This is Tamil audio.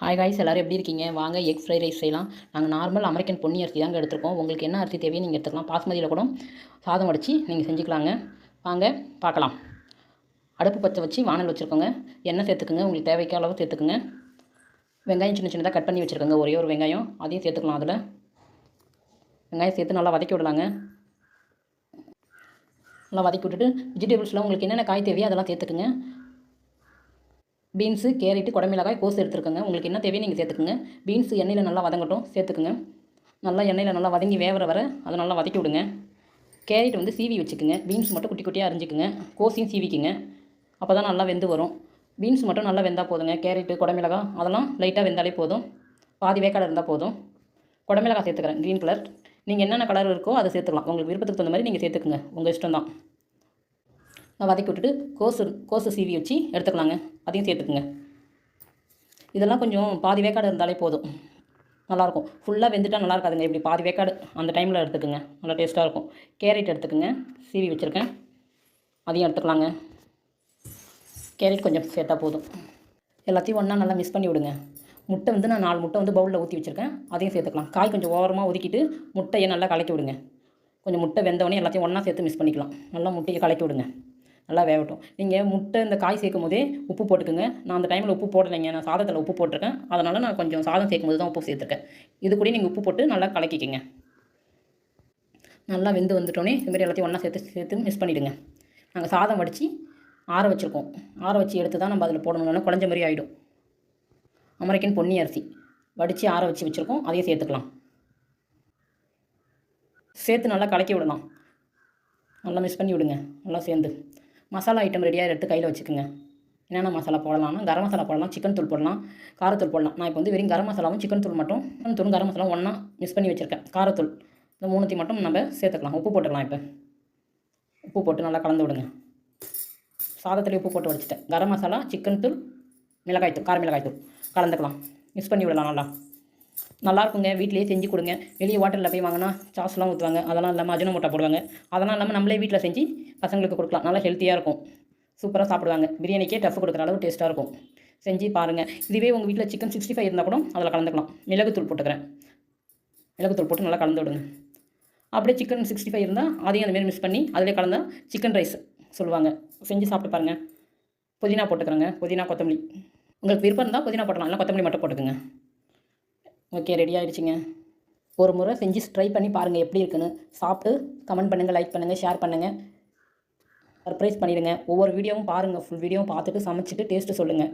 ஹாய் காய்ஸ், எல்லோரும் எப்படி இருக்கீங்க? வாங்க எக் ஃப்ரைட் ரைஸ் செய்யலாம். நாங்கள் நார்மல் அமெரிக்கன் பொன்னி அரிசி தாங்க எடுத்துருக்கோம். உங்களுக்கு என்ன அரிசி தேவையோ நீங்கள் எடுத்துக்கலாம். பாஸ்மதியில் கூட சாதம் வடித்து நீங்கள் செஞ்சுக்கலாங்க. வாங்க பார்க்கலாம். அடுப்பு பற்ற வச்சு வானல் வச்சுருக்கோங்க. எண்ணெய் சேர்த்துக்குங்க. உங்களுக்கு தேவைக்கு அளவு சேர்த்துக்குங்க. வெங்காயம் சின்ன சின்னதாக கட் பண்ணி வச்சுருக்கோங்க. ஒரே ஒரு வெங்காயம் அதையும் சேர்த்துக்கலாம். அதில் வெங்காயம் சேர்த்து நல்லா வதக்கி விடலாங்க. நல்லா வதக்கி விட்டுட்டு வெஜிடபிள்ஸில் உங்களுக்கு என்னென்ன காய் தேவையோ அதெல்லாம் சேர்த்துக்குங்க. பீன்ஸு, கேரட்டு, குடமிளகாய், கோஸ் எடுத்துருக்கோங்க. உங்களுக்கு என்ன தேவையோ நீங்கள் சேர்த்துக்குங்க. பீன்ஸு எண்ணெயில் நல்லா வதங்கட்டும், சேர்த்துக்குங்க. நல்லா எண்ணெயில் நல்லா வதங்கி வர அதை நல்லா வதக்கி விடுங்க. கேரட் வந்து சீவி வச்சுக்குங்க. பீன்ஸ் மட்டும் குட்டி குட்டியாக அரிஞ்சிக்குங்க. கோஸையும் சீவிக்குங்க. அப்போ தான் நல்லா வெந்து வரும். பீன்ஸ் மட்டும் நல்லா வெந்தால் போதுங்க. கேரட்டு, குடமிளகாய் அதெல்லாம் லைட்டாக வெந்தாலே போதும். பாதி வேக்காடு இருந்தால் போதும். குடமிளகாய் சேர்த்துக்கிறேன், க்ரீன் கலர். நீங்கள் என்னென்ன கலர் இருக்கோ அதை சேர்த்துக்கலாம். உங்களுக்கு விருப்பத்துக்கு தகுந்த மாதிரி நீங்கள் சேர்த்துக்குங்க. உங்கள் இஷ்டம் தான். நான் வதக்கி விட்டுட்டு கோஸு சீவி வச்சு எடுத்துக்கலாங்க. அதையும் சேர்த்துக்குங்க. இதெல்லாம் கொஞ்சம் பாதி வேக்காடு இருந்தாலே போதும், நல்லாயிருக்கும். ஃபுல்லாக வெந்துட்டால் நல்லா இருக்காதுங்க. இப்படி பாதி வேக்காடு அந்த டைமில் எடுத்துக்குங்க, நல்லா டேஸ்ட்டாக இருக்கும். கேரட் எடுத்துக்குங்க, சீவி வச்சுருக்கேன், அதையும் எடுத்துக்கலாங்க. கேரட் கொஞ்சம் சேர்த்தா போதும். எல்லாத்தையும் ஒன்றா நல்லா மிக்ஸ் பண்ணி விடுங்க. முட்டை வந்து நான் 4 முட்டை வந்து பவுலில் ஊற்றி வச்சுருக்கேன், அதையும் சேர்த்துக்கலாம். காய் கொஞ்சம் ஓரமாக ஒதுக்கிட்டு முட்டையை நல்லா கலக்கி விடுங்க. கொஞ்சம் முட்டை வெந்தவொடனே எல்லாத்தையும் ஒன்றா சேர்த்து மிக்ஸ் பண்ணிக்கலாம். நல்லா முட்டையை கலக்கி விடுங்க, நல்லா வேகட்டும். நீங்கள் முட்டை இந்த காய் சேர்க்கும் போதே உப்பு போட்டுக்குங்க. நான் அந்த டைமில் உப்பு போடலைங்க, நான் சாதத்தில் உப்பு போட்டிருக்கேன். அதனால் நான் கொஞ்சம் சாதம் சேர்க்கும் போது தான் உப்பு சேர்த்துருக்கேன். இது கூட நீங்கள் உப்பு போட்டு நல்லா கலக்கிக்கங்க. நல்லா வெந்து வந்துட்டோன்னே இதுமாரி எல்லாத்தையும் ஒன்றா சேர்த்து மிக்ஸ் பண்ணிவிடுங்க. நாங்கள் சாதம் வடித்து ஆற வச்சுருக்கோம். ஆற வச்சு எடுத்து தான் நம்ம அதில் போடணும்னா குழஞ்ச மாதிரி ஆகிடும். அமெரிக்கன் பொன்னி அரிசி வடித்து ஆற வச்சுருக்கோம், அதையும் சேர்த்துக்கலாம். சேர்த்து நல்லா கலக்கி விடலாம். நல்லா மிக்ஸ் பண்ணி விடுங்க. நல்லா சேர்ந்து மசாலா ஐட்டம் ரெடியாக எடுத்து கையில் வச்சுக்கோங்க. என்னென்ன மசாலா போடலாம்னா கரம் மசாலா போடலாம், சிக்கன் தூள் போடலாம், காரத்தூள் போடலாம். நான் இப்போ வந்து வெறும் கரம் மசாலாவும் சிக்கன் தூள் மட்டும், சிக்கன் தூளும் கரம் மசாலாவும் ஒன்றா மிக்ஸ் பண்ணி வச்சுருக்கேன். காரத்தூள் இந்த 3த்தையும் மட்டும் நம்ம சேர்த்துக்கலாம். உப்பு போட்டுக்கலாம். இப்போ உப்பு போட்டு நல்லா கலந்து விடுங்க. சாதத்துலேயே உப்பு போட்டு வச்சுட்டேன். கரம் மசாலா, சிக்கன் தூள், மிளகாய்த்தூள், கார மிளகாய்த்தூள் கலந்துக்கலாம். மிக்ஸ் பண்ணி விடலாம். நல்லாயிருக்குங்க. வீட்டிலேயே செஞ்சு கொடுங்க. வெளியே ஹோட்டலில் போய் வாங்கினா சாஸ்லாம் ஊற்றுவாங்க, அதெல்லாம் இல்லாமல் அஜினோமோட்டோ போடுவாங்க. அதெல்லாம் இல்லாமல் நம்மளே வீட்டில் செஞ்சு பசங்களுக்கு கொடுக்கலாம். நல்லா ஹெல்த்தியாக இருக்கும், சூப்பராக சாப்பிடுவாங்க. பிரியாணிக்கே டஃப் கொடுக்குற அளவு டேஸ்ட்டாக இருக்கும். செஞ்சு பாருங்கள். இதுவே உங்கள் வீட்டில் சிக்கன் 65 இருந்தால் கூட அதில் கலந்துக்கலாம். மிளகுத்தூள் போட்டுக்கிறேன். மிளகுத்தூள் போட்டு நல்லா கலந்து விடுங்க. அப்படியே சிக்கன் 65 இருந்தால் அதையும் அதுமாரி மிக்ஸ் பண்ணி அதிலே கலந்தால் சிக்கன் ரைஸ் சொல்லுவாங்க. செஞ்சு சாப்பிட்டு பாருங்கள். புதினா போட்டுக்கிறேங்க. புதினா, கொத்தமல்லி உங்களுக்கு விருப்பம் இருந்தால் புதினா போட்டலாம், இல்லை கொத்தமல்லி மட்டும் போட்டுக்குங்க. ஓகே, ரெடி ஆகிடுச்சிங்க. ஒரு முறை செஞ்சு ட்ரை பண்ணி பாருங்கள் எப்படி இருக்குன்னு. சாப்பிட்டு கமெண்ட் பண்ணுங்கள், லைக் பண்ணுங்கள், ஷேர் பண்ணுங்கள், சர்ப்ரைஸ் பண்ணிடுங்க. ஒவ்வொரு வீடியோவும் பாருங்கள். ஃபுல் வீடியோவும் பார்த்துட்டு சமைச்சிட்டு டேஸ்ட்டு சொல்லுங்கள்.